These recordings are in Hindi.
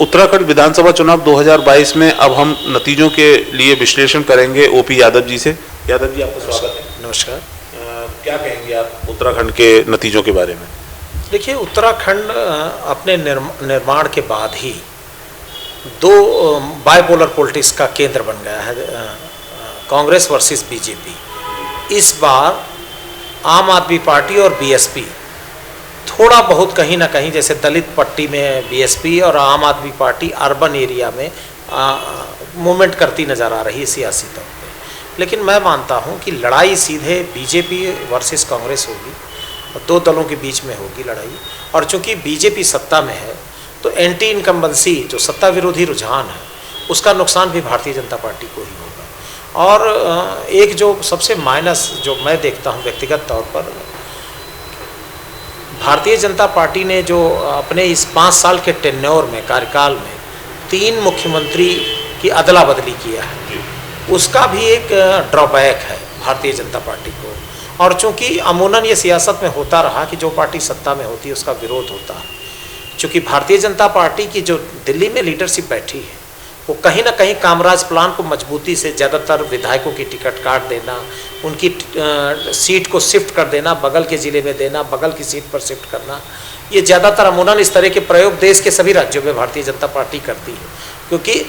उत्तराखंड विधानसभा चुनाव 2022 में अब हम नतीजों के लिए विश्लेषण करेंगे ओपी यादव जी से। यादव जी, आपका स्वागत है। नमस्कार। क्या कहेंगे आप उत्तराखंड के नतीजों के बारे में? देखिए, उत्तराखंड अपने निर्माण के बाद ही दो बाइपोलर पॉलिटिक्स का केंद्र बन गया है, कांग्रेस वर्सेस बीजेपी। इस बार आम आदमी पार्टी और बीएसपी थोड़ा बहुत कहीं ना कहीं, जैसे दलित पट्टी में बीएसपी और आम आदमी पार्टी अर्बन एरिया में मूवमेंट करती नज़र आ रही है सियासी तौर पे। लेकिन मैं मानता हूं कि लड़ाई सीधे बीजेपी वर्सेस कांग्रेस होगी, दो दलों के बीच में होगी लड़ाई। और चूंकि बीजेपी सत्ता में है तो एंटी इनकम्बेंसी, जो सत्ता विरोधी रुझान है, उसका नुकसान भी भारतीय जनता पार्टी को ही होगा। और एक जो सबसे माइनस जो मैं देखता हूं व्यक्तिगत तौर पर, भारतीय जनता पार्टी ने जो अपने इस 5 साल के टेन्योर में, कार्यकाल में 3 मुख्यमंत्री की अदला बदली किया है, उसका भी एक ड्रॉबैक है भारतीय जनता पार्टी को। और चूंकि अमूमन ये सियासत में होता रहा कि जो पार्टी सत्ता में होती है उसका विरोध होता है, चूँकि भारतीय जनता पार्टी की जो दिल्ली में लीडरशिप बैठी है वो कहीं ना कहीं कामराज प्लान को मजबूती से ज़्यादातर विधायकों की टिकट काट देना, उनकी सीट को शिफ्ट कर देना, बगल के ज़िले में देना, बगल की सीट पर शिफ्ट करना, ये ज़्यादातर अमूमन इस तरह के प्रयोग देश के सभी राज्यों में भारतीय जनता पार्टी करती है। क्योंकि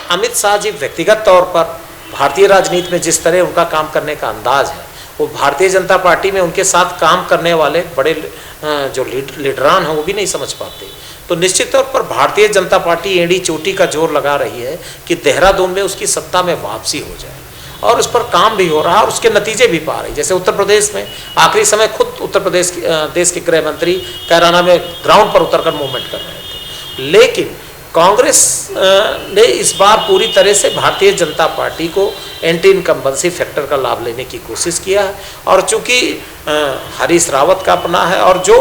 अमित शाह जी व्यक्तिगत तौर पर भारतीय राजनीति में जिस तरह उनका काम करने का अंदाज है, वो भारतीय जनता पार्टी में उनके साथ काम करने वाले बड़े जो लीडरान हैं वो भी नहीं समझ पाते। तो निश्चित तौर पर भारतीय जनता पार्टी एड़ी चोटी का जोर लगा रही है कि देहरादून में उसकी सत्ता में वापसी हो जाए, और उस पर काम भी हो रहा है और उसके नतीजे भी पा रही। जैसे उत्तर प्रदेश में आखिरी समय खुद उत्तर प्रदेश देश के गृह मंत्री कैराना में ग्राउंड पर उतरकर मूवमेंट कर रहे थे। लेकिन कांग्रेस ने इस बार पूरी तरह से भारतीय जनता पार्टी को एंटी इनकम्बेंसी फैक्टर का लाभ लेने की कोशिश किया है। और चूंकि हरीश रावत का अपना है, और जो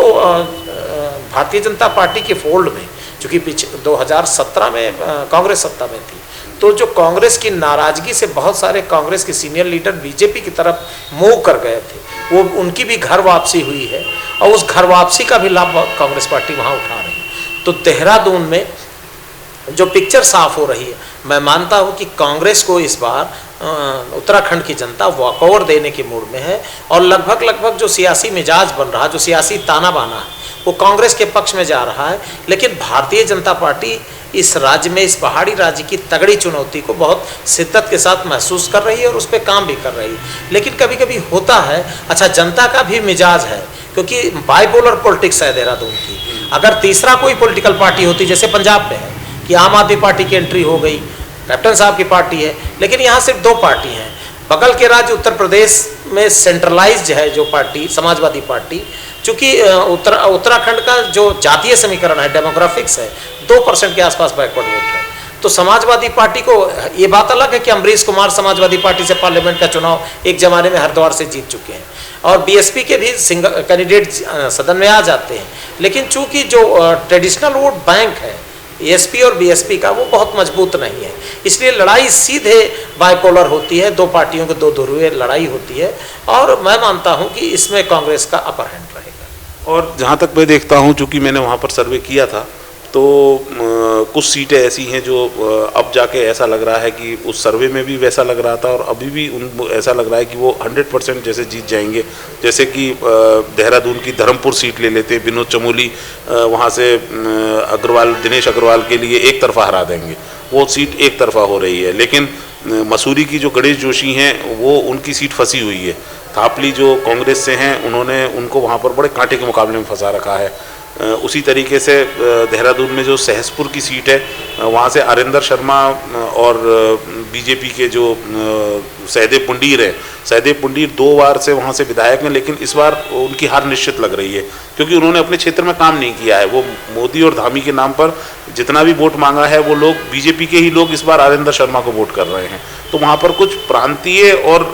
भारतीय जनता पार्टी के फोल्ड में, चूंकि 2017 में कांग्रेस सत्ता में थी, तो जो कांग्रेस की नाराजगी से बहुत सारे कांग्रेस के सीनियर लीडर बीजेपी की तरफ मूव कर गए थे, वो उनकी भी घर वापसी हुई है और उस घर वापसी का भी लाभ कांग्रेस पार्टी वहाँ उठा रही है। तो देहरादून में जो पिक्चर साफ हो रही है, मैं मानता हूं कि कांग्रेस को इस बार उत्तराखंड की जनता वॉकओवर देने के मूड में है, और लगभग जो सियासी मिजाज बन रहा, जो सियासी ताना बाना है, वो कांग्रेस के पक्ष में जा रहा है। लेकिन भारतीय जनता पार्टी इस राज्य में, इस पहाड़ी राज्य की तगड़ी चुनौती को बहुत शिद्दत के साथ महसूस कर रही है और उस पर काम भी कर रही है। लेकिन कभी कभी होता है, अच्छा, जनता का भी मिजाज है, क्योंकि बाइपोलर पॉलिटिक्स है देहरादून की। अगर तीसरा कोई पॉलिटिकल पार्टी होती, जैसे पंजाब में है कि आम आदमी पार्टी की एंट्री हो गई, कैप्टन साहब की पार्टी है, लेकिन यहाँ सिर्फ 2 पार्टी हैं। बगल के राज्य उत्तर प्रदेश में सेंट्रलाइज्ड है जो पार्टी, समाजवादी पार्टी, चूँकि उत्तराखंड का जो जातीय समीकरण है, डेमोग्राफिक्स है, 2% के आसपास बैकवर्ड वोट है। तो समाजवादी पार्टी को, ये बात अलग है कि अमरीश कुमार समाजवादी पार्टी से पार्लियामेंट का चुनाव एक जमाने में हरिद्वार से जीत चुके हैं, और बीएसपी के भी सिंगल कैंडिडेट सदन में आ जाते हैं। लेकिन चूँकि जो ट्रेडिशनल वोट बैंक है एसपी और बीएसपी का, वो बहुत मजबूत नहीं है, इसलिए लड़ाई सीधे बाइपोलर होती है, 2 पार्टियों के 2 ध्रुवीय लड़ाई होती है, और मैं मानता हूं कि इसमें कांग्रेस का अपर हैंड रहेगा। और जहां तक मैं देखता हूं, चूंकि मैंने वहां पर सर्वे किया था, तो कुछ सीटें ऐसी हैं जो अब जाके ऐसा लग रहा है कि उस सर्वे में भी वैसा लग रहा था और अभी भी ऐसा लग रहा है कि वो 100% जैसे जीत जाएंगे। जैसे कि देहरादून की धर्मपुर सीट ले लेते हैं, विनोद चमोली वहाँ से अग्रवाल, दिनेश अग्रवाल के लिए एक तरफा हरा देंगे, वो सीट एक तरफा हो रही है। लेकिन मसूरी की जो गणेश जोशी हैं, वो उनकी सीट फंसी हुई है। थापली जो कांग्रेस से हैं, उन्होंने उनको वहाँ पर बड़े कांटे के मुकाबले में फंसा रखा है। उसी तरीके से देहरादून में जो सहसपुर की सीट है, वहाँ से आरिंदर शर्मा और बीजेपी के जो सहदेव पुंडीर है, सहदेव पुंडीर 2 बार से वहाँ से विधायक हैं, लेकिन इस बार उनकी हार निश्चित लग रही है, क्योंकि उन्होंने अपने क्षेत्र में काम नहीं किया है। वो मोदी और धामी के नाम पर जितना भी वोट मांगा है, वो लोग, बीजेपी के ही लोग इस बार आरिंदर शर्मा को वोट कर रहे हैं। तो वहाँ पर कुछ प्रांतीय और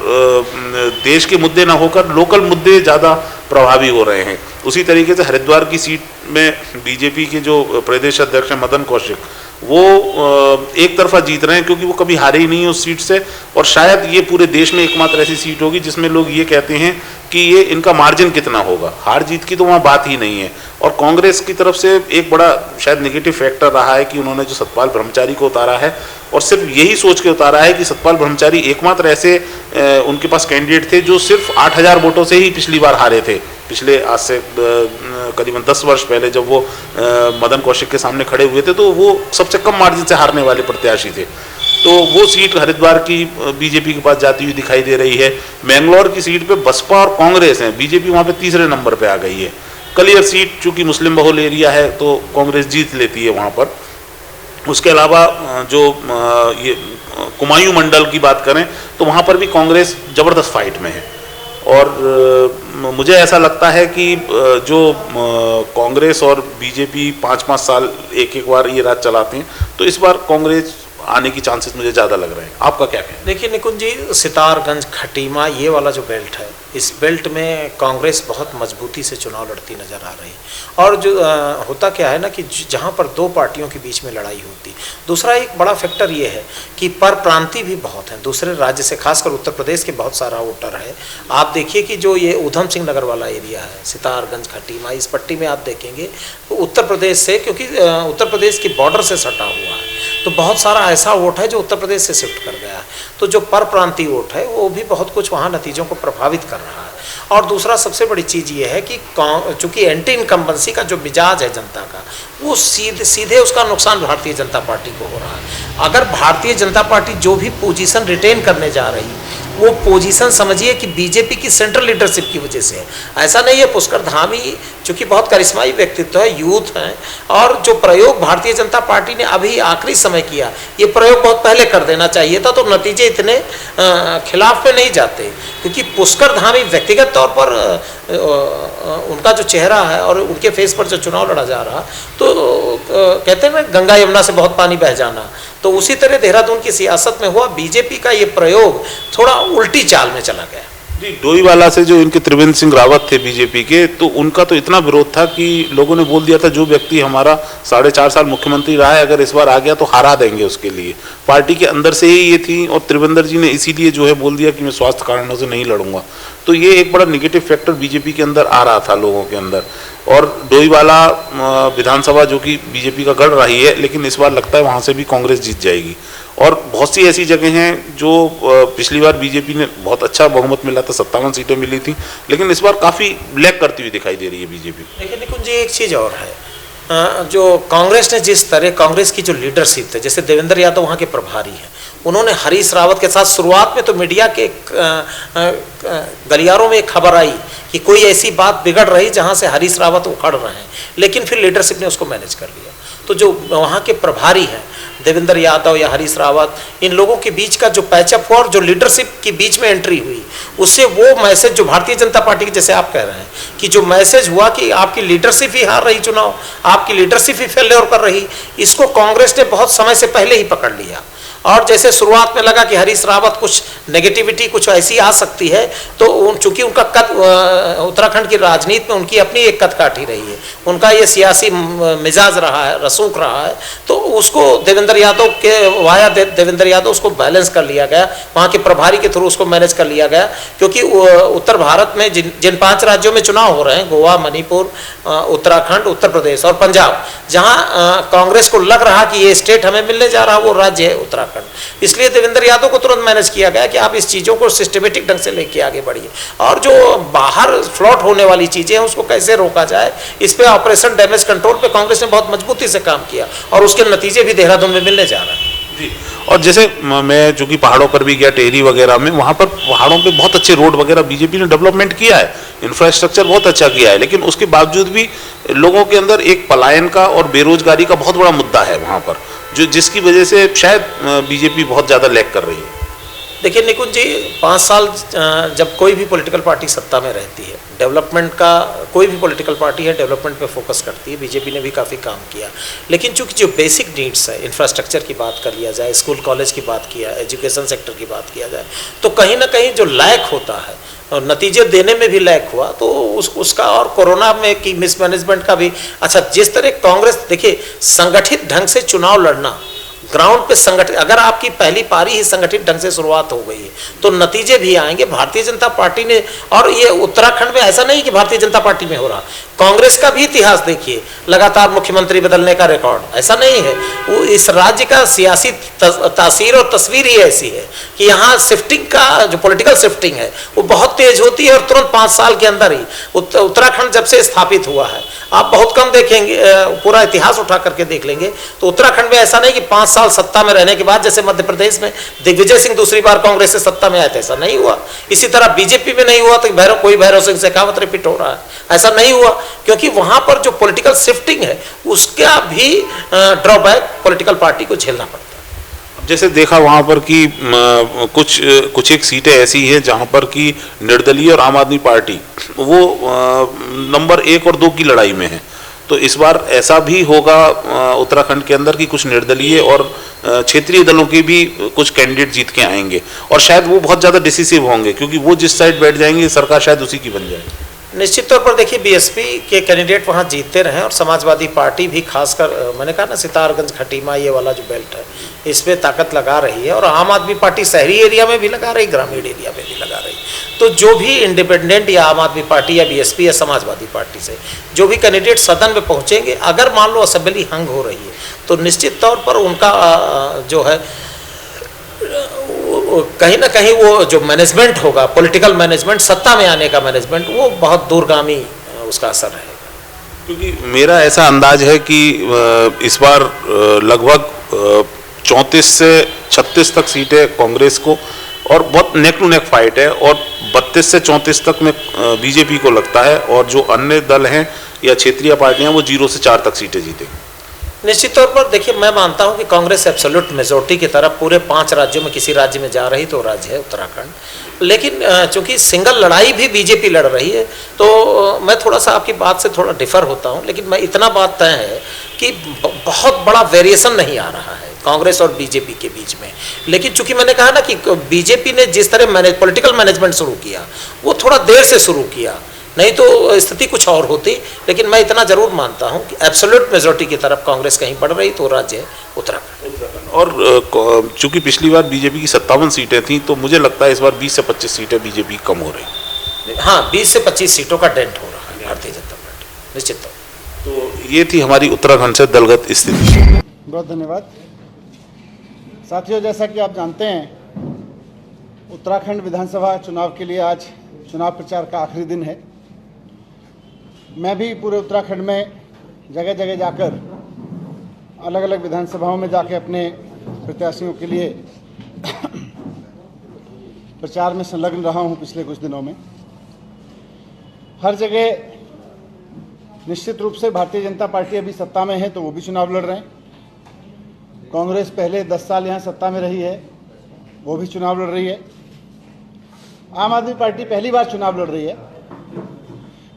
देश के मुद्दे ना होकर लोकल मुद्दे ज़्यादा प्रभावी हो रहे हैं। उसी तरीके से हरिद्वार की सीट में बीजेपी के जो प्रदेश अध्यक्ष हैं मदन कौशिक, वो एक तरफा जीत रहे हैं, क्योंकि वो कभी हारे ही नहीं है उस सीट से, और शायद ये पूरे देश में एकमात्र ऐसी सीट होगी जिसमें लोग ये कहते हैं कि ये इनका मार्जिन कितना होगा, हार जीत की तो वहाँ बात ही नहीं है। और कांग्रेस की तरफ से एक बड़ा शायद नेगेटिव फैक्टर रहा है कि उन्होंने जो सतपाल ब्रह्मचारी को उतारा है, और सिर्फ यही सोच के उतारा है कि सतपाल ब्रह्मचारी एकमात्र ऐसे उनके पास कैंडिडेट थे जो सिर्फ 8,000 वोटों से ही पिछली बार हारे थे। पिछले आज से करीबन 10 वर्ष पहले जब वो मदन कौशिक के सामने खड़े हुए थे तो वो सबसे कम मार्जिन से हारने वाले प्रत्याशी थे। तो वो सीट हरिद्वार की बीजेपी के पास जाती हुई दिखाई दे रही है। मैंगलोर की सीट पे बसपा और कांग्रेस हैं, बीजेपी वहाँ पे तीसरे नंबर पे आ गई है। कलियर सीट चूंकि मुस्लिम बहुल एरिया है तो कांग्रेस जीत लेती है वहाँ पर। उसके अलावा जो ये कुमायूं मंडल की बात करें तो वहाँ पर भी कांग्रेस ज़बरदस्त फाइट में है, और मुझे ऐसा लगता है कि जो कांग्रेस और बीजेपी 5-5 साल एक बार ये राज चलाते हैं, तो इस बार कांग्रेस आने की चांसेस मुझे ज़्यादा लग रहे हैं। आपका क्या कहना है? देखिए निकुंज जी, सितारगंज खटीमा ये वाला जो बेल्ट है, इस बेल्ट में कांग्रेस बहुत मजबूती से चुनाव लड़ती नज़र आ रही है। और जो होता क्या है ना कि जहाँ पर दो पार्टियों के बीच में लड़ाई होती, दूसरा एक बड़ा फैक्टर ये है कि पर प्रांतीय भी बहुत हैं, दूसरे राज्य से, खासकर उत्तर प्रदेश के बहुत सारा वोटर है। आप देखिए कि जो ये उधम सिंह नगर वाला एरिया है, सितारगंज खटीमा, इस पट्टी में आप देखेंगे तो उत्तर प्रदेश से, क्योंकि उत्तर प्रदेश की बॉर्डर से सटा हुआ है, तो बहुत सारा ऐसा वोट है जो उत्तर प्रदेश से शिफ्ट कर गया है। तो जो पर प्रांतीय वोट है वो भी बहुत कुछ वहाँ नतीजों को प्रभावित कर रहा है। और दूसरा सबसे बड़ी चीज़ ये है कि चूँकि एंटी इनकम्बेंसी का जो मिजाज है जनता का, वो सीधे उसका नुकसान भारतीय जनता पार्टी को हो रहा है। अगर भारतीय जनता पार्टी जो भी पोजीशन रिटेन करने जा रही, वो पोजीशन समझिए कि बीजेपी की सेंट्रल लीडरशिप की वजह से है। ऐसा नहीं है, पुष्कर धामी चूँकि बहुत करिश्माई व्यक्तित्व है, यूथ हैं, और जो प्रयोग भारतीय जनता पार्टी ने अभी आखिरी समय किया, ये प्रयोग बहुत पहले कर देना चाहिए था, तो नतीजे इतने खिलाफ में नहीं जाते। क्योंकि पुष्कर धामी व्यक्तिगत तौर पर उनका जो चेहरा है और उनके फेस पर जो चुनाव लड़ा जा रहा, तो कहते हैं ना गंगा यमुना से बहुत पानी बह जाना, तो उसी तरह देहरादून की सियासत में हुआ। बीजेपी का ये प्रयोग थोड़ा उल्टी चाल में चला गया। जी, डोईवाला से जो इनके त्रिवेंद्र सिंह रावत थे बीजेपी के, तो उनका तो इतना विरोध था कि लोगों ने बोल दिया था जो व्यक्ति हमारा 4.5 साल मुख्यमंत्री रहा है, अगर इस बार आ गया तो हरा देंगे उसके लिए। पार्टी के अंदर से ही ये थी, और त्रिवेंद्र जी ने इसीलिए जो है बोल दिया कि मैं स्वास्थ्य कारणों से नहीं लड़ूंगा। तो ये एक बड़ा निगेटिव फैक्टर बीजेपी के अंदर आ रहा था लोगों के अंदर। और डोईवाला विधानसभा जो कि बीजेपी का गढ़ रही है, लेकिन इस बार लगता है वहाँ से भी कांग्रेस जीत जाएगी। और बहुत सी ऐसी जगह हैं जो पिछली बार बीजेपी ने बहुत अच्छा बहुमत मिला था, 57 सीटें मिली थी, लेकिन इस बार काफ़ी ब्लैक करती हुई दिखाई दे रही है बीजेपी। लेकिन निकुंज जी, एक चीज़ और है, जो कांग्रेस ने जिस तरह कांग्रेस की जो लीडरशिप थे, जैसे देवेंद्र यादव वहाँ के प्रभारी हैं, उन्होंने हरीश रावत के साथ शुरुआत में तो मीडिया के गलियारों में एक खबर आई कि कोई ऐसी बात बिगड़ रही जहाँ से हरीश रावत उखड़ रहे हैं, लेकिन फिर लीडरशिप ने उसको मैनेज कर लिया। तो जो वहाँ के प्रभारी हैं, देवेंद्र यादव या हरीश रावत, इन लोगों के बीच का जो पैचअप हुआ और जो लीडरशिप के बीच में एंट्री हुई, उससे वो मैसेज जो भारतीय जनता पार्टी के, जैसे आप कह रहे हैं कि जो मैसेज हुआ कि आपकी लीडरशिप ही हार रही चुनाव, आपकी लीडरशिप ही फेलियर कर रही, इसको कांग्रेस ने बहुत समय से पहले ही पकड़ लिया। और जैसे शुरुआत में लगा कि हरीश रावत कुछ नेगेटिविटी कुछ ऐसी आ सकती है, तो चूंकि उनका कद उत्तराखंड की राजनीति में उनकी अपनी एक कद काठी रही है, उनका ये सियासी मिजाज रहा है, रसूख रहा है, तो उसको देवेंद्र यादव के वाया देवेंद्र यादव उसको बैलेंस कर लिया गया, वहाँ के प्रभारी के थ्रू उसको मैनेज कर लिया गया। क्योंकि उत्तर भारत में जिन 5 राज्यों में चुनाव हो रहे हैं, गोवा, मणिपुर, उत्तराखंड, उत्तर प्रदेश और पंजाब, जहाँ कांग्रेस को लग रहा कि ये स्टेट हमें मिलने जा रहा, वो राज्य है उत्तराखंड। इसलिए देवेंद्र यादव को तुरंत मैनेज किया गया कि आप इस चीज़ों को सिस्टमेटिक ढंग से लेके आगे बढ़िए, और जो बाहर फ्लॉट होने वाली चीज़ें हैं उसको कैसे रोका जाए, इस पे ऑपरेशन डैमेज कंट्रोल पे कांग्रेस ने बहुत मजबूती से काम किया, और उसके नतीजे भी देहरादून में मिलने जा रहे हैं। जी, और जैसे मैं चूंकि पहाड़ों पर भी गया, टेहरी वगैरह में, वहाँ पर पहाड़ों पे बहुत अच्छे रोड वगैरह बीजेपी ने डेवलपमेंट किया है, इंफ्रास्ट्रक्चर बहुत अच्छा किया है, लेकिन उसके बावजूद भी लोगों के अंदर एक पलायन का और बेरोजगारी का बहुत बड़ा मुद्दा है वहाँ पर, जिसकी वजह से शायद बीजेपी बहुत ज़्यादा लैग कर रही है। देखिए निकुंज जी, 5 साल जब कोई भी पॉलिटिकल पार्टी सत्ता में रहती है, डेवलपमेंट का, कोई भी पॉलिटिकल पार्टी है डेवलपमेंट पे फोकस करती है, बीजेपी ने भी काफ़ी काम किया, लेकिन चूंकि जो बेसिक नीड्स है, इंफ्रास्ट्रक्चर की बात कर लिया जाए, स्कूल कॉलेज की बात किया, एजुकेशन सेक्टर की बात किया जाए, तो कहीं ना कहीं जो लैक होता है और नतीजे देने में भी लैक हुआ, तो उसका, और कोरोना में की मिसमैनेजमेंट का भी। अच्छा, जिस तरह कांग्रेस, देखिए, संगठित ढंग से चुनाव लड़ना ग्राउंड पे संगठित, अगर आपकी पहली पारी ही संगठित ढंग से शुरुआत हो गई है तो नतीजे भी आएंगे। भारतीय जनता पार्टी ने, और ये उत्तराखंड में ऐसा नहीं कि भारतीय जनता पार्टी में हो रहा, कांग्रेस का भी इतिहास देखिए, लगातार मुख्यमंत्री बदलने का रिकॉर्ड, ऐसा नहीं है। वो इस राज्य का सियासी तासीर और तस्वीर ही ऐसी है कि यहाँ शिफ्टिंग का जो पॉलिटिकल शिफ्टिंग है वो बहुत तेज होती है और तुरंत 5 साल के अंदर ही उत्तराखंड जब से स्थापित हुआ है, आप बहुत कम देखेंगे, पूरा इतिहास उठा करके देख लेंगे तो उत्तराखंड में ऐसा नहीं कि 5 साल सत्ता में रहने के बाद, जैसे मध्य प्रदेश में दिग्विजय सिंह दूसरी बार कांग्रेस से सत्ता में आए थे, ऐसा नहीं हुआ। इसी तरह बीजेपी में नहीं हुआ तो भैरव सिंह शेखावत रिपीट हो रहा है, ऐसा नहीं हुआ, क्योंकि वहां पर जो पॉलिटिकल शिफ्टिंग है उसका भी ड्रॉबैक पॉलिटिकल पार्टी को झेलना पड़ता है। जैसे देखा वहां पर कि कुछ एक सीटें ऐसी हैं जहां पर कि निर्दलीय और आम आदमी पार्टी वो नंबर 1 और 2 की लड़ाई में है, तो इस बार ऐसा भी होगा उत्तराखंड के अंदर कि कुछ निर्दलीय और क्षेत्रीय दलों के भी कुछ कैंडिडेट जीत के आएंगे और शायद वो बहुत ज़्यादा डिसिसिव होंगे, क्योंकि वो जिस साइड बैठ जाएंगे सरकार शायद उसी की बन जाएगी। निश्चित तौर पर देखिए, बीएसपी के कैंडिडेट वहाँ जीतते रहे और समाजवादी पार्टी भी, खासकर मैंने कहा ना सितारगंज खटीमा ये वाला जो बेल्ट है इसमें ताकत लगा रही है, और आम आदमी पार्टी शहरी एरिया में भी लगा रही, ग्रामीण एरिया में भी लगा रही। तो जो भी इंडिपेंडेंट या आम आदमी पार्टी या बीएसपी या समाजवादी पार्टी से जो भी कैंडिडेट सदन में पहुँचेंगे, अगर मान लो असेंबली हंग हो रही है तो निश्चित तौर पर उनका जो है कहीं ना कहीं वो जो मैनेजमेंट होगा, पॉलिटिकल मैनेजमेंट, सत्ता में आने का मैनेजमेंट, वो बहुत दूरगामी उसका असर रहेगा। क्योंकि मेरा ऐसा अंदाज है कि इस बार लगभग 34 से 36 तक सीटें कांग्रेस को, और बहुत नेक टू नेक फाइट है, और 32 से 34 तक में बीजेपी को लगता है, और जो अन्य दल हैं या क्षेत्रीय पार्टियां वो 0 से 4 तक सीटें जीतेंगी। निश्चित तौर पर देखिए, मैं मानता हूं कि कांग्रेस एब्सोल्यूट मेजोरिटी की तरफ पूरे 5 राज्यों में किसी राज्य में जा रही तो राज्य है उत्तराखंड। लेकिन चूंकि सिंगल लड़ाई भी बीजेपी लड़ रही है तो मैं थोड़ा सा आपकी बात से थोड़ा डिफर होता हूं, लेकिन मैं इतना बात तय है कि बहुत बड़ा वेरिएशन नहीं आ रहा है कांग्रेस और बीजेपी के बीच में। लेकिन चूंकि मैंने कहा ना कि बीजेपी ने जिस तरह पॉलिटिकल मैनेजमेंट शुरू किया वो थोड़ा देर से शुरू किया, नहीं तो स्थिति कुछ और होती। लेकिन मैं इतना जरूर मानता हूं कि एब्सोल्यूट मेजोरिटी की तरफ कांग्रेस कहीं बढ़ रही तो राज्य है उत्तराखंड। और चूंकि पिछली बार बीजेपी की 57 सीटें थी तो मुझे लगता है इस बार 20 से 25 सीटें बीजेपी कम हो रही। हाँ, 20 से 25 सीटों का डेंट हो रहा है भारतीय जनता पार्टी, निश्चित तौर। तो ये थी हमारी उत्तराखंड से दलगत स्थिति। बहुत धन्यवाद साथियों। जैसा कि आप जानते हैं, उत्तराखंड विधानसभा चुनाव के लिए आज चुनाव प्रचार का आखिरी दिन है। मैं भी पूरे उत्तराखंड में जगह जगह जाकर अलग अलग विधानसभाओं में जाकर अपने प्रत्याशियों के लिए प्रचार में संलग्न रहा हूं पिछले कुछ दिनों में। हर जगह निश्चित रूप से भारतीय जनता पार्टी अभी सत्ता में है तो वो भी चुनाव लड़ रहे हैं। कांग्रेस पहले 10 साल यहाँ सत्ता में रही है, वो भी चुनाव लड़ रही है। आम आदमी पार्टी पहली बार चुनाव लड़ रही है,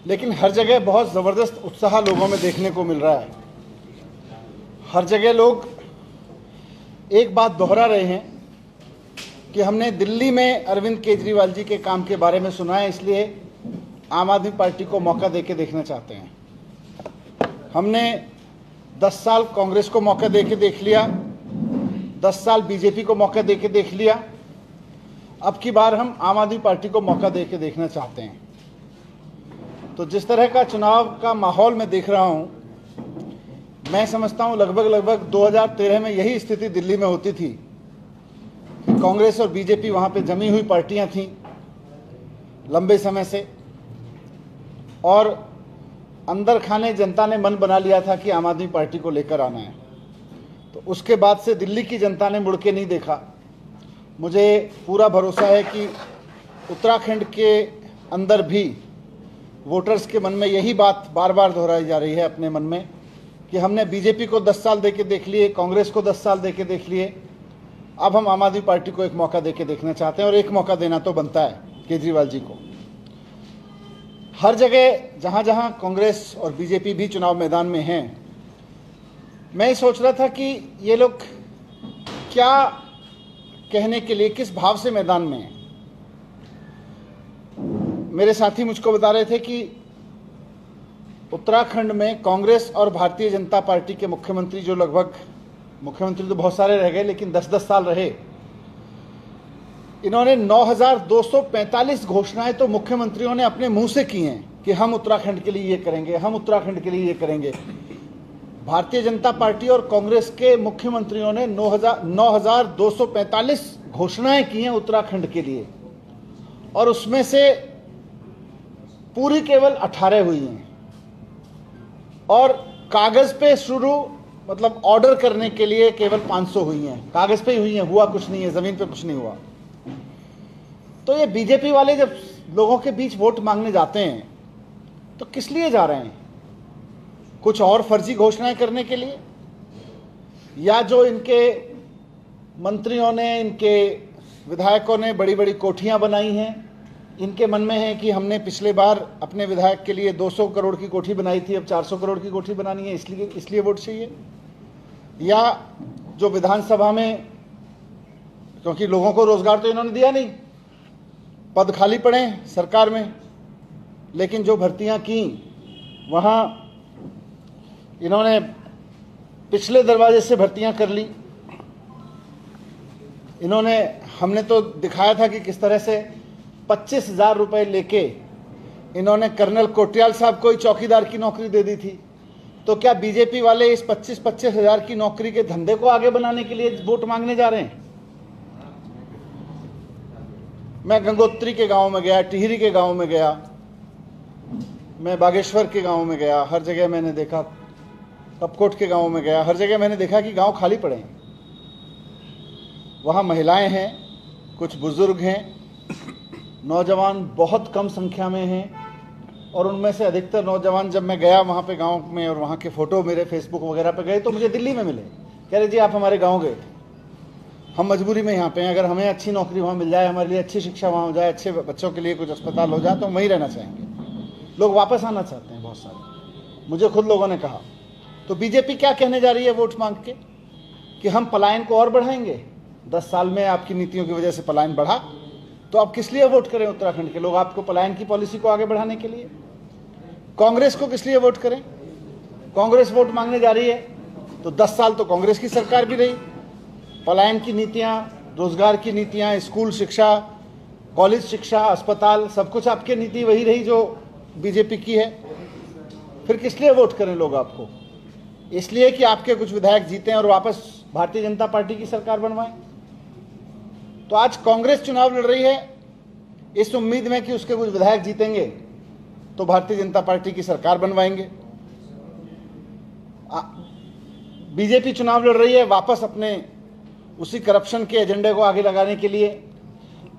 लेकिन हर जगह बहुत ज़बरदस्त उत्साह लोगों में देखने को मिल रहा है। हर जगह लोग एक बात दोहरा रहे हैं कि हमने दिल्ली में अरविंद केजरीवाल जी के काम के बारे में सुना है, इसलिए आम आदमी पार्टी को मौका देके देखना चाहते हैं। हमने 10 साल कांग्रेस को मौका देके देख लिया, 10 साल बीजेपी को मौका देके देख लिया, अब की बार हम आम आदमी पार्टी को मौका देके देखना चाहते हैं। तो जिस तरह का चुनाव का माहौल मैं देख रहा हूं, मैं समझता हूं लगभग 2013 में यही स्थिति दिल्ली में होती थी कि कांग्रेस और बीजेपी वहां पे जमी हुई पार्टियां थीं लंबे समय से, और अंदर खाने जनता ने मन बना लिया था कि आम आदमी पार्टी को लेकर आना है। तो उसके बाद से दिल्ली की जनता ने मुड़ के नहीं देखा। मुझे पूरा भरोसा है कि उत्तराखंड के अंदर भी वोटर्स के मन में यही बात बार बार दोहराई जा रही है अपने मन में कि हमने बीजेपी को 10 साल देके देख लिए, कांग्रेस को 10 साल देके देख लिए, अब हम आम आदमी पार्टी को एक मौका देके देखना चाहते हैं, और एक मौका देना तो बनता है केजरीवाल जी को। हर जगह जहां जहां कांग्रेस और बीजेपी भी चुनाव मैदान में हैं, मैं सोच रहा था कि ये लोग क्या कहने के लिए, किस भाव से मैदान में हैं। मेरे साथी मुझको बता रहे थे कि उत्तराखंड में कांग्रेस और भारतीय जनता पार्टी के मुख्यमंत्री जो लगभग मुख्यमंत्री तो बहुत सारे रह गए, लेकिन 10-10 साल रहे। इन्होंने 9,245 घोषणाएं तो मुख्यमंत्रियों ने अपने मुंह से की हैं कि हम उत्तराखंड के लिए ये करेंगे, हम उत्तराखंड के लिए ये करेंगे। भारतीय जनता पार्टी और कांग्रेस के मुख्यमंत्रियों ने 9,245 घोषणाएं की हैं उत्तराखंड के लिए, और उसमें से पूरी केवल 18 हुई हैं, और कागज पे शुरू मतलब ऑर्डर करने के लिए केवल 500 हुई हैं। कागज पे ही हुई हैं, हुआ कुछ नहीं है, जमीन पे कुछ नहीं हुआ। तो ये बीजेपी वाले जब लोगों के बीच वोट मांगने जाते हैं तो किस लिए जा रहे हैं? कुछ और फर्जी घोषणाएं करने के लिए, या जो इनके मंत्रियों ने, इनके विधायकों ने बड़ी बड़ी कोठियां बनाई हैं, इनके मन में है कि हमने पिछले बार अपने विधायक के लिए 200 करोड़ की कोठी बनाई थी, अब 400 करोड़ की कोठी बनानी है, इसलिए वोट चाहिए। या जो विधानसभा में, क्योंकि लोगों को रोजगार तो इन्होंने दिया नहीं, पद खाली पड़े सरकार में, लेकिन जो भर्तियां की वहां इन्होंने पिछले दरवाजे से भर्तियां कर ली। हमने तो दिखाया था कि किस तरह से 25,000 रुपए लेके इन्होंने कर्नल कोटियाल साहब को ही चौकीदार की नौकरी दे दी थी। तो क्या बीजेपी वाले इस 25-25 हजार की नौकरी के धंधे को आगे बनाने के लिए वोट मांगने जा रहे हैं? मैं गंगोत्री के गांव में गया, टिहरी के गांव में गया, मैं बागेश्वर के गांव में गया, हर जगह मैंने देखा, कपकोट के गांव में गया, हर जगह मैंने देखा कि गांव खाली पड़े हैं। वहाँ महिलाएं हैं, कुछ बुजुर्ग हैं, नौजवान बहुत कम संख्या में हैं, और उनमें से अधिकतर नौजवान, जब मैं गया वहाँ पे गांव में और वहाँ के फ़ोटो मेरे फेसबुक वगैरह पे गए तो मुझे दिल्ली में मिले। कह रहे जी आप हमारे गांव गए थे, हम मजबूरी में यहाँ पे हैं, अगर हमें अच्छी नौकरी वहाँ मिल जाए, हमारे लिए अच्छी शिक्षा वहाँ हो जाए, अच्छे बच्चों के लिए कुछ अस्पताल हो जाए तो हम वहीं रहना चाहेंगे। लोग वापस आना चाहते हैं बहुत सारे, मुझे खुद लोगों ने कहा। तो बीजेपी क्या कहने जा रही है वोट मांग के कि हम पलायन को और बढ़ाएंगे? 10 साल में आपकी नीतियों की वजह से पलायन बढ़ा, तो आप किस लिए वोट करें उत्तराखंड के लोग? आपको पलायन की पॉलिसी को आगे बढ़ाने के लिए। कांग्रेस को किस लिए वोट करें? कांग्रेस वोट मांगने जा रही है तो 10 साल तो कांग्रेस की सरकार भी रही। पलायन की नीतियां, रोजगार की नीतियां, स्कूल शिक्षा, कॉलेज शिक्षा, अस्पताल, सब कुछ आपकी नीति वही रही जो बीजेपी की है। फिर किस लिए वोट करें लोग आपको? इसलिए कि आपके कुछ विधायक जीते हैं और वापस भारतीय जनता पार्टी की सरकार बनवाएं। तो आज कांग्रेस चुनाव लड़ रही है इस उम्मीद में कि उसके कुछ विधायक जीतेंगे तो भारतीय जनता पार्टी की सरकार बनवाएंगे। बीजेपी चुनाव लड़ रही है वापस अपने उसी करप्शन के एजेंडे को आगे लगाने के लिए।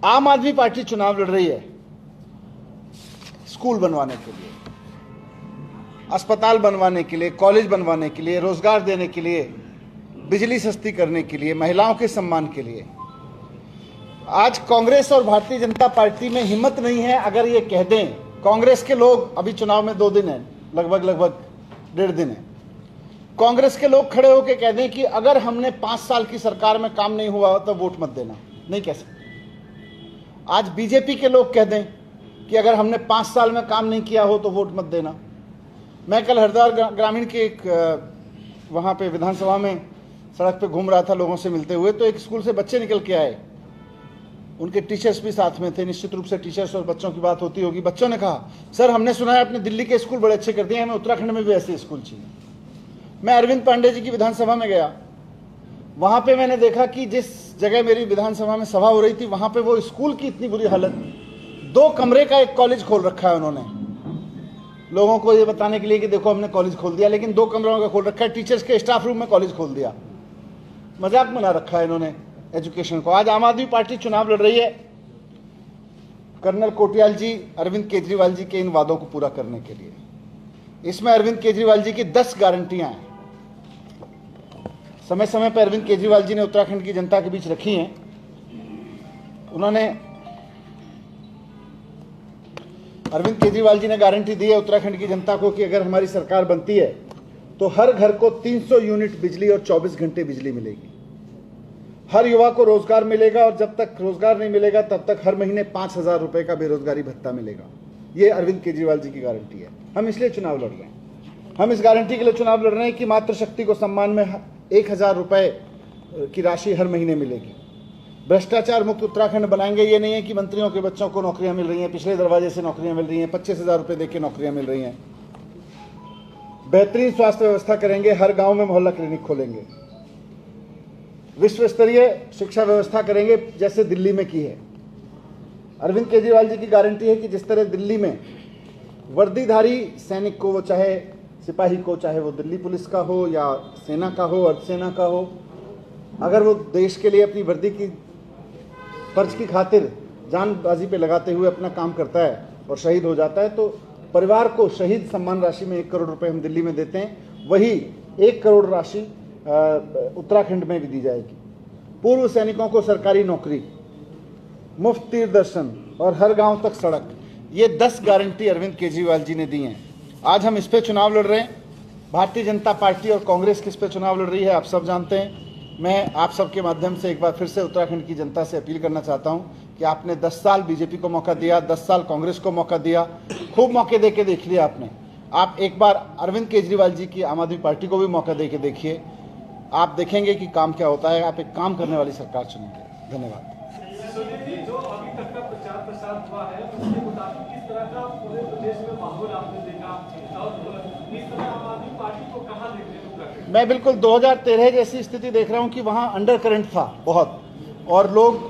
आम आदमी पार्टी चुनाव लड़ रही है स्कूल बनवाने के लिए, अस्पताल बनवाने के लिए, कॉलेज बनवाने के लिए, रोजगार देने के लिए, बिजली सस्ती करने के लिए, महिलाओं के सम्मान के लिए। आज कांग्रेस और भारतीय जनता पार्टी में हिम्मत नहीं है अगर ये कह दें, कांग्रेस के लोग, अभी चुनाव में 2 दिन है, लगभग 1.5 दिन है, कांग्रेस के लोग खड़े होकर कह दें कि अगर हमने 5 साल की सरकार में काम नहीं हुआ तो वोट मत देना, नहीं कह सकते। आज बीजेपी के लोग कह दें कि अगर हमने 5 साल में काम नहीं किया हो तो वोट मत देना। मैं कल हरिद्वार ग्रामीण के एक वहाँ पे विधानसभा में सड़क पे घूम रहा था लोगों से मिलते हुए, तो एक स्कूल से बच्चे निकल के आए, उनके टीचर्स भी साथ में थे। निश्चित रूप से टीचर्स और बच्चों की बात होती होगी। बच्चों ने कहा सर हमने सुना है आपने दिल्ली के स्कूल बड़े अच्छे कर दिए, हमें उत्तराखंड में भी ऐसे स्कूल चाहिए। मैं अरविंद पांडे जी की विधानसभा में गया, वहाँ पे मैंने देखा कि जिस जगह मेरी विधानसभा में सभा हो रही थी वहाँ पे वो स्कूल की इतनी बुरी हालत, 2 कमरे का एक कॉलेज खोल रखा है उन्होंने, लोगों को ये बताने के लिए कि देखो हमने कॉलेज खोल दिया, लेकिन 2 कमरों का खोल रखा है। टीचर्स के स्टाफ रूम में कॉलेज खोल दिया, मजाक बना रखा है इन्होंने एजुकेशन को। आज आम आदमी पार्टी चुनाव लड़ रही है कर्नल कोटियाल जी, अरविंद केजरीवाल जी के इन वादों को पूरा करने के लिए। इसमें अरविंद केजरीवाल जी की 10 गारंटियां हैं। समय समय पर अरविंद केजरीवाल जी ने उत्तराखंड की जनता के बीच रखी हैं। अरविंद केजरीवाल जी ने गारंटी दी है उत्तराखंड की जनता को कि अगर हमारी सरकार बनती है तो हर घर को 300 यूनिट बिजली और 24 घंटे बिजली मिलेगी, हर युवा को रोजगार मिलेगा, और जब तक रोजगार नहीं मिलेगा तब तक हर महीने 5,000 रुपए का बेरोजगारी भत्ता मिलेगा। ये अरविंद केजरीवाल जी की गारंटी है। हम इसलिए चुनाव लड़ रहे हैं, हम इस गारंटी के लिए चुनाव लड़ रहे हैं कि मातृशक्ति को सम्मान में 1000 रुपये की राशि हर महीने मिलेगी। भ्रष्टाचार मुक्त उत्तराखंड बनाएंगे। ये नहीं है कि मंत्रियों के बच्चों को नौकरियां मिल रही हैं, पिछले दरवाजे से नौकरियां मिल रही हैं, 25,000 रुपये देके नौकरियां मिल रही हैं। बेहतरीन स्वास्थ्य व्यवस्था करेंगे, हर गांव में मोहल्ला क्लिनिक खोलेंगे। विश्व स्तरीय शिक्षा व्यवस्था करेंगे जैसे दिल्ली में की है। अरविंद केजरीवाल जी की गारंटी है कि जिस तरह दिल्ली में वर्दीधारी सैनिक को, वो चाहे सिपाही को, चाहे वो दिल्ली पुलिस का हो या सेना का हो, अर्धसेना का हो, अगर वो देश के लिए अपनी वर्दी की फर्ज की खातिर जानबाजी पे लगाते हुए अपना काम करता है और शहीद हो जाता है, तो परिवार को शहीद सम्मान राशि में 1 करोड़ रुपए हम दिल्ली में देते हैं। वही 1 करोड़ राशि उत्तराखंड में भी दी जाएगी। पूर्व सैनिकों को सरकारी नौकरी, मुफ्त तीर्थ दर्शन और हर गांव तक सड़क, ये 10 गारंटी अरविंद केजरीवाल जी ने दी हैं। आज हम इस पे चुनाव लड़ रहे हैं। भारतीय जनता पार्टी और कांग्रेस किस पे चुनाव लड़ रही है आप सब जानते हैं। मैं आप सबके माध्यम से एक बार फिर से उत्तराखंड की जनता से अपील करना चाहता हूं कि आपने 10 साल बीजेपी को मौका दिया, 10 साल कांग्रेस को मौका दिया, खूब मौके देके देख लिया आपने। आप एक बार अरविंद केजरीवाल जी की आम आदमी पार्टी को भी मौका देके देखिए, आप देखेंगे कि काम क्या होता है। आप एक काम करने वाली सरकार चुनेंगे। धन्यवाद। जो अभी तक का प्रचार प्रसार हुआ है उसके मुताबिक किस तरह का पूरे प्रदेश में माहौल आपने देखा और इस तरह आम आदमी पार्टी को कहां देखते हैं? मैं बिल्कुल 2013 जैसी स्थिति देख रहा हूं कि वहां अंडर करंट था बहुत, और लोग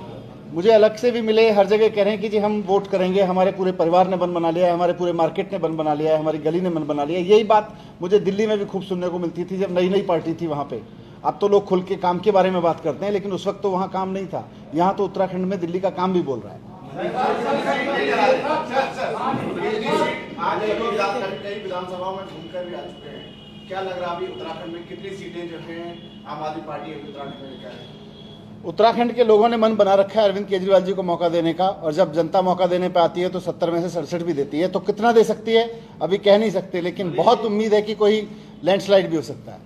मुझे अलग से भी मिले, हर जगह कह रहे हैं कि जी हम वोट करेंगे, हमारे पूरे परिवार ने मन बना लिया है, हमारे पूरे मार्केट ने मन बना लिया है, हमारी गली ने मन बना लिया है। यही बात मुझे दिल्ली में भी खूब सुनने को मिलती थी जब नई नई पार्टी थी वहाँ पे। अब तो लोग खुल के काम के बारे में बात करते हैं, लेकिन उस वक्त तो वहाँ काम नहीं था। यहाँ तो उत्तराखंड में दिल्ली का काम भी बोल रहा है। आज कई विधानसभाओं में घूमकर भी आ चुके हैं, क्या लग रहा है अभी उत्तराखंड में कितनी सीटें जो हैं आम आदमी पार्टी उत्तराखंड में लेकर है? उत्तराखंड के लोगों ने मन बना रखा है अरविंद केजरीवाल जी को मौका देने का, और जब जनता मौका देने पे आती है तो 70 में से 67 भी देती है। तो कितना दे सकती है अभी कह नहीं सकते, लेकिन बहुत उम्मीद है कि कोई लैंडस्लाइड भी हो सकता है।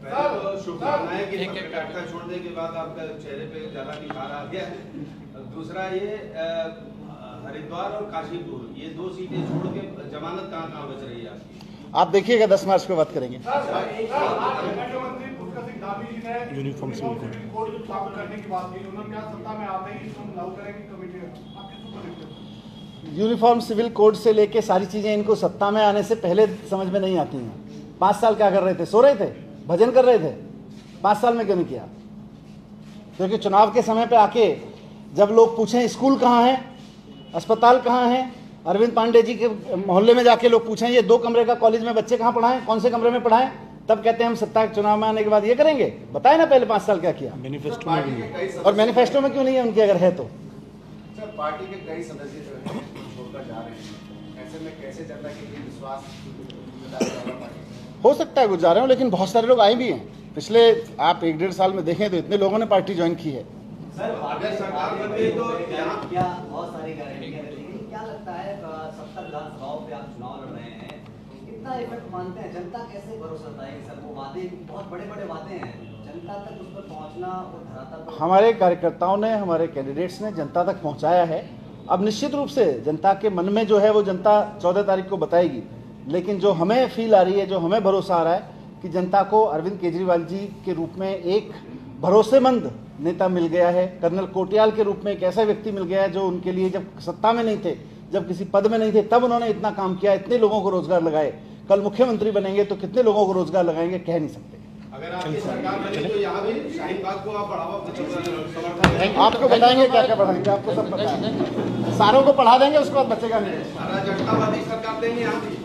शुभकामनाएं कि पत्रकारिता छोड़ने के बाद आपका चेहरे पे ज्यादा निखार आ गया। दूसरा ये हरिद्वार और काशीपुर, ये 2 सीटें छोड़ के जमानत कहाँ बच रही है आपकी? आप देखिएगा 10 मार्च पे बात करेंगे। यूनिफॉर्म सिविल कोड लागू करने की बात की, उन्होंने क्या सत्ता में आते ही इसको लागू करेंगे कमेटी? आप किसको देखते हैं? यूनिफॉर्म सिविल कोड से लेके सारी चीजें इनको सत्ता में आने से पहले समझ में नहीं आती हैं। 5 साल क्या कर रहे थे? सो रहे थे, भजन कर रहे थे। 5 साल में क्यों नहीं किया? क्योंकि चुनाव के समय पे आके जब लोग पूछें स्कूल कहाँ है, अस्पताल कहाँ है, अरविंद पांडे जी के मोहल्ले में जाके लोग पूछें ये 2 कमरे का कॉलेज में बच्चे कहाँ पढ़ाएं, कौन से कमरे में पढ़ाएं, तब कहते हैं हम सत्ता चुनाव में आने के बाद ये करेंगे। बताए ना पहले 5 साल क्या किया मैनिफेस्टो में भी, और मैनिफेस्टो में क्यों नहीं है उनकी अगर है तो? सर पार्टी के कई सदस्य जो हैं छोड़कर जा रहे हैं, ऐसे में कैसे जनता के लिए विश्वास हो सकता है कुछ जा रहे हो, लेकिन बहुत सारे लोग आए भी हैं। पिछले आप 1-1.5 साल में देखें तो इतने लोगों ने पार्टी ज्वाइन की है। अगर सरकार बन गई तो क्या बहुत सारी गारंटियां, लेकिन क्या लगता है 70 विधानसभाओं पे आप चुनाव लड़ रहे हैं, कितना इफेक्ट मानते हैं? जनता कैसे भरोसा पाएगी? सर वो वादे बहुत बड़े बड़े वादे हैं, जनता तक उस पर पहुंचना और धरातल पर हमारे कार्यकर्ताओं ने, हमारे कैंडिडेट्स ने जनता तक पहुंचाया है। अब निश्चित रूप से जनता के मन में जो है वो जनता 14 तारीख को बताएगी, लेकिन जो हमें फील आ रही है, जो हमें भरोसा आ रहा है कि जनता को अरविंद केजरीवाल जी के रूप में एक भरोसेमंद नेता मिल गया है। कर्नल कोटियाल के रूप में एक ऐसा व्यक्ति मिल गया है जो उनके लिए जब सत्ता में नहीं थे, जब किसी पद में नहीं थे, तब उन्होंने इतना काम किया, इतने लोगों को रोजगार लगाए। कल मुख्यमंत्री बनेंगे तो कितने लोगों को रोजगार लगाएंगे कह नहीं सकते। अगर आपकी सरकार बनी तो यहाँ भी शाहीन बाग को आप बढ़ावा आपको बताएंगे क्या क्या बढ़ाएंगे, आपको सब पता है। सारों को पढ़ा देंगे, उसके बाद बचेगा नहीं। सारा जनतावादी सरकार देंगे यहाँ भी।